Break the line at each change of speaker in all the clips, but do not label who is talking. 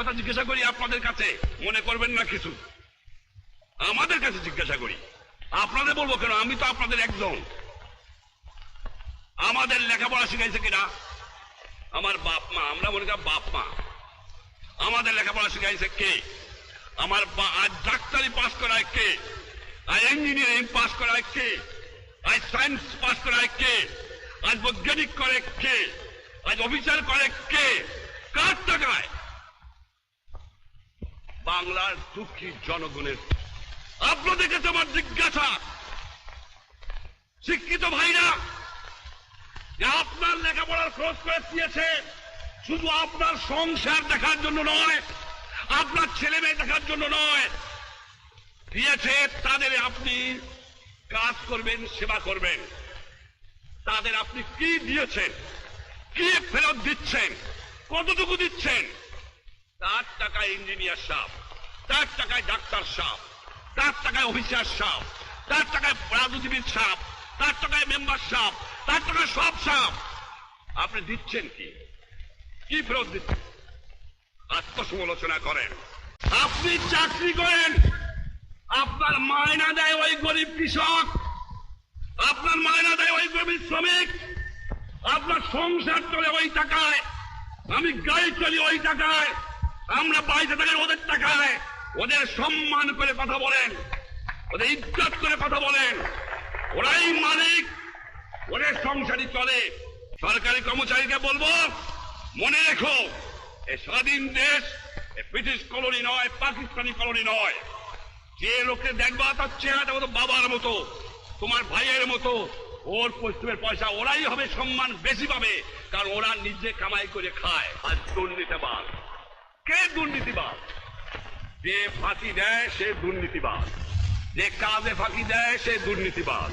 কথা জিজ্ঞাসা করি আপনাদের কাছে, মনে করবেন না কিছু, আমাদের কাছে জিজ্ঞাসা করি। আপনাদের বলবো কেন, আমি তো আপনাদের একজন। আমাদের লেখাপড়া শিখাইছে কিনা? আমার বাপ মা। আমরা মনে করি বাপ মা। আমাদের লেখাপড়া শিখাইছে কে? আমার আজ ডাক্তারি পাস করায় কে? আজ ইঞ্জিনিয়ারিং পাস করায় কে? আজ সায়েন্স পাস করায় কে? আজ বৈজ্ঞানিক করে কে? আজ অফিসার করে কে? কার টাকায়? বাংলার দুঃখী জনগণের। আপনাদের কাছে আমার জিজ্ঞাসা, শিক্ষিত ভাইরা, যে আপনার লেখাপড়ার খরচ করে দিয়েছে শুধু আপনার সংসার দেখার জন্য নয়, আপনার ছেলে মেয়ে দেখার জন্য নয়, দিয়েছে তাদের আপনি কাজ করবেন, সেবা করবেন। তাদের আপনি কি দিয়েছেন, কি ফেরত দিচ্ছেন, কতটুকু দিচ্ছেন? তার টাকায় ইঞ্জিনিয়ার সাহেব, তার টাকায় ডাক্তার সাহেব, তার টাকায় অফিসার সাহেব, তার টাকায় রাজনীতিবিদ সাহেব, তার টাকায় মেম্বার সাহেব, তার টাকায় সব সাহেব। আপনি দিচ্ছেন কি? কি ফেরত দিচ্ছেন? আত্মসমালোচনা করেন। আপনি চাকরি করেন, আপনার মায়না দেয় ওই গরিব কৃষক, আপনার মায়না দেয় ওই গরিব শ্রমিক, আপনার সংসার চলে ওই টাকায়, আমি গাড়ি চলি ওই টাকায়, আমরা বাইরে থাকি ওদের টাকায়। ওদের সম্মান করে কথা বলেন, ওদের ইজ্জত করে কথা বলেন, ওরাই মালিক, ওদের সংসারই চলে। সরকারি কর্মচারীকে বলবো, মনে রেখো, এই স্বাধীন দেশ ব্রিটিশ কলোনি নয়, পাকিস্তানি কলোনি নয়। যে লোকে দেখবা তার চেহারাটা মতো বাবার মতো, তোমার ভাইয়ের মতো, ওর পশ্চিমের পয়সা ওরাই হবে সম্মান বেশি পাবে, কারণ ওরা নিজে কামাই করে খায়। আর দুর্নীতিবাদ, কে দুর্নীতিবাদ? যে ফাঁকি দেয় সে দুর্নীতিবাদ, যে কাজে ফাঁকি দেয় সে দুর্নীতিবাদ,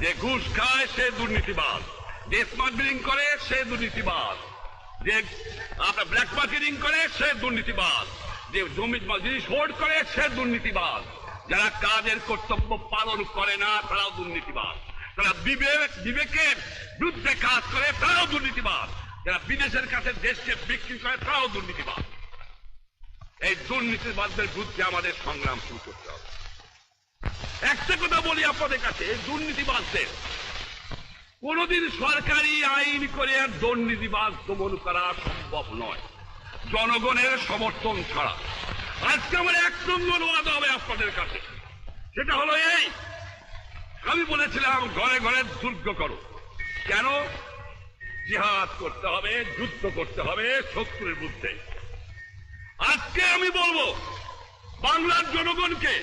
যে ঘুষ খায় সে দুর্নীতিবাদ, যে স্মাগলিং করে সে দুর্নীতিবাদ, যে আপনার ব্ল্যাক মার্কেটিং করে সে দুর্নীতিবাদ, যে জমি জিনিস হোল্ড করে সে দুর্নীতিবাদ। যারা কাজের কর্তব্য পালন করে না তারাও দুর্নীতিবাদ। যারা বিবেকের বিরুদ্ধে কাজ করে তারাও দুর্নীতিবাদ। যারা বিদেশের কাছে দেশকে বিক্রি করে তারাও দুর্নীতিবাদ। এই দুর্নীতিবাদদের বিরুদ্ধে আমাদের সংগ্রাম শুরু করতে হবে। একটা কথা বলি আপনাদের কাছে, এই দুর্নীতিবাদদের কোনদিন সরকারি আইন করে দুর্নীতিবাদ দমন করা সম্ভব নয়, জনগণের সমর্থন ছাড়া। আজকে আমার এক নম্বর ওয়াদা হবে আপনাদের কাছে, সেটা হলো এই, আমি বলেছিলাম ঘরে ঘরে দুর্গ করো। কেন? জিহাদ করতে হবে, যুদ্ধ করতে হবে শত্রুর বিরুদ্ধে। আজকে আমি বলবো বাংলার জনগণকে,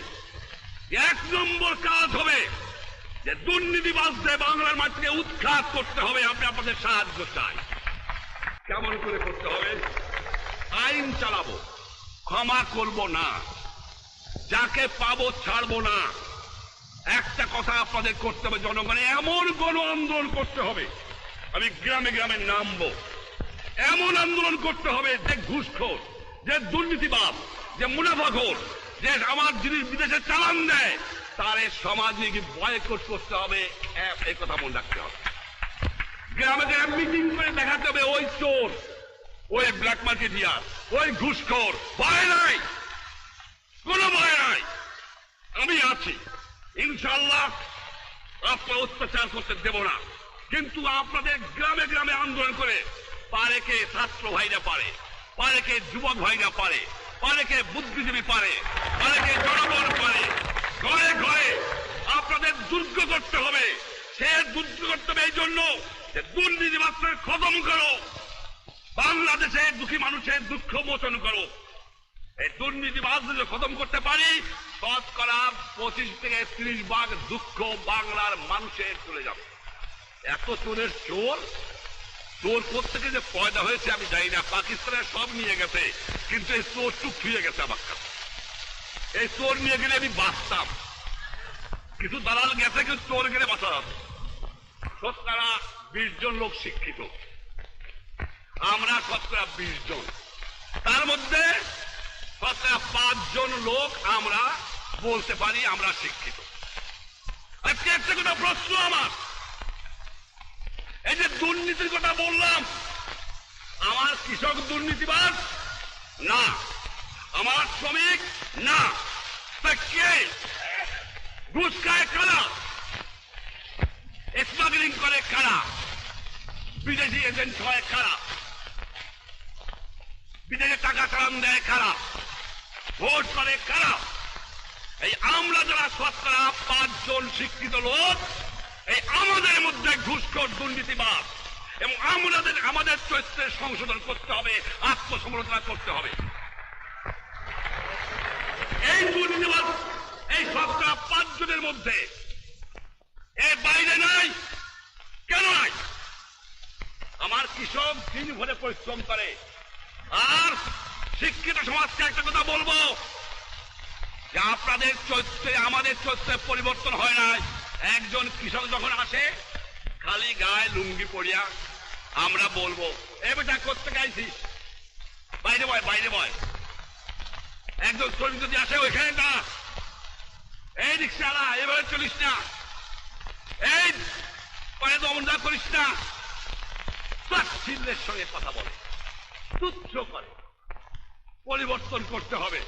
এক নম্বর কাজ হবে যে দুর্নীতিবাদদের বাংলার মাঠ থেকে উৎখাত করতে হবে। আমি আপনাদের সাহায্য চাই। কেমন করে করতে হবে? আইন চালাবো, ক্ষমা করব না, যাকে পাবো ছাড়বো না। একটা কথা আপনাদের করতে হবে, জনগণে এমন গণ আন্দোলন করতে হবে, আমি গ্রামে গ্রামে নামবো, এমন আন্দোলন করতে হবে যে ঘুষখোর, যে দুর্নীতিবাদ, যে মুনাফাখোর, যে আমার জিনিস বিদেশে চালান দেয়, তার সমাজে বয়কট করতে হবে। এই কথা মনে রাখতে হবে। গ্রামে গ্রামে মিটিং করে দেখাতে হবে, ওই চোর, ওই ব্ল্যাক মার্কেটিয়ার, ওই ঘুষখোর, ভয় নাই, কোনো ভয় নাই, আমি আছি, ইনশাআল্লাহ আপনার অত্যাচার করতে দেব না। কিন্তু আপনাদের গ্রামে গ্রামে আন্দোলন করে, পারে কে ছাত্র ভাইরা পারে, পারে কে যুবক ভাইরা পারে, পারে কে বুদ্ধিজীবী পারে, পারে কে জনগণ পারে, ঘরে ঘরে আপনাদের দুর্গ করতে হবে। সে দুর্গ করতে হবে এই জন্য যে দুর্নীতিবাদকে খতম করো, বাংলাদেশে দুঃখী মানুষের দুঃখ মোচন করো। এই দুর্নীতিবাদ যদি খতম করতে পারি, শতকরা 25 থেকে 30% দুঃখ বাংলার মানুষের চলে যাবে। এত চোরের চোর, চোর কোথেকে যে পয়দা হয়েছে আমি জানি না, পাকিস্তানের সব নিয়ে গেছে, কিন্তু এই চোর চুপ ফিরে গেছে আমার কাছে। এই চোর নিয়ে গেলে আমি বাঁচতাম, কিছু দালাল গেছে, কিন্তু চোর গেলে বাঁচা যাবে। শতকরা 20 জন লোক শিক্ষিত, আমরা শতকরা 20 জন, তার মধ্যে শতকরা 5 জন লোক আমরা বলতে পারি আমরা শিক্ষিত। আজকে একটা কথা প্রশ্ন আমার, এই যে দুর্নীতির কথা বললাম, আমার কৃষক দুর্নীতিবাদ না, আমার শ্রমিক না। তা কে? ঘুষ খায় কারা? স্মাগলিং করে কারা? বিদেশি এজেন্ট হয় কারা? বিদেশে টাকা চালান দেয় কারা? ভোট করে কারা? এই আমরা যারা শতকরা 5 জন শিক্ষিত লোক, এই আমাদের মধ্যে ঘুষখোর দুর্নীতিবাদ, এবং আমাদের চরিত্রের সংশোধন করতে হবে, আত্মসমালোচনা করতে হবে। এই দুর্নীতিবাদ এই শতকরা 5 জনের মধ্যে, এর বাইরে নাই। কেন নাই? আমার কৃষক দিন ভরে পরিশ্রম করে। আর শিক্ষিত সমাজকে একটা কথা বলবো, যে আপনাদের চরিত্রে আমাদের চরিত্রে পরিবর্তন হয় নাই। একজন কৃষক যখন আসে, খালি গায়ে লুঙ্গি পরিয়া আমরা বলবো, এ বেটা করতে গাইছিস, বাইরে বয়, বাইরে বয়। একজন শ্রমিক যদি আসে, ওইখানে না, এই রিক্সাওয়ালা এভাবে চলিস না, এই পরে দমনটা করিস না, তাচ্ছিল্যের সঙ্গে কথা বলে, তুচ্ছ করে। পরিবর্তন করতে হবে।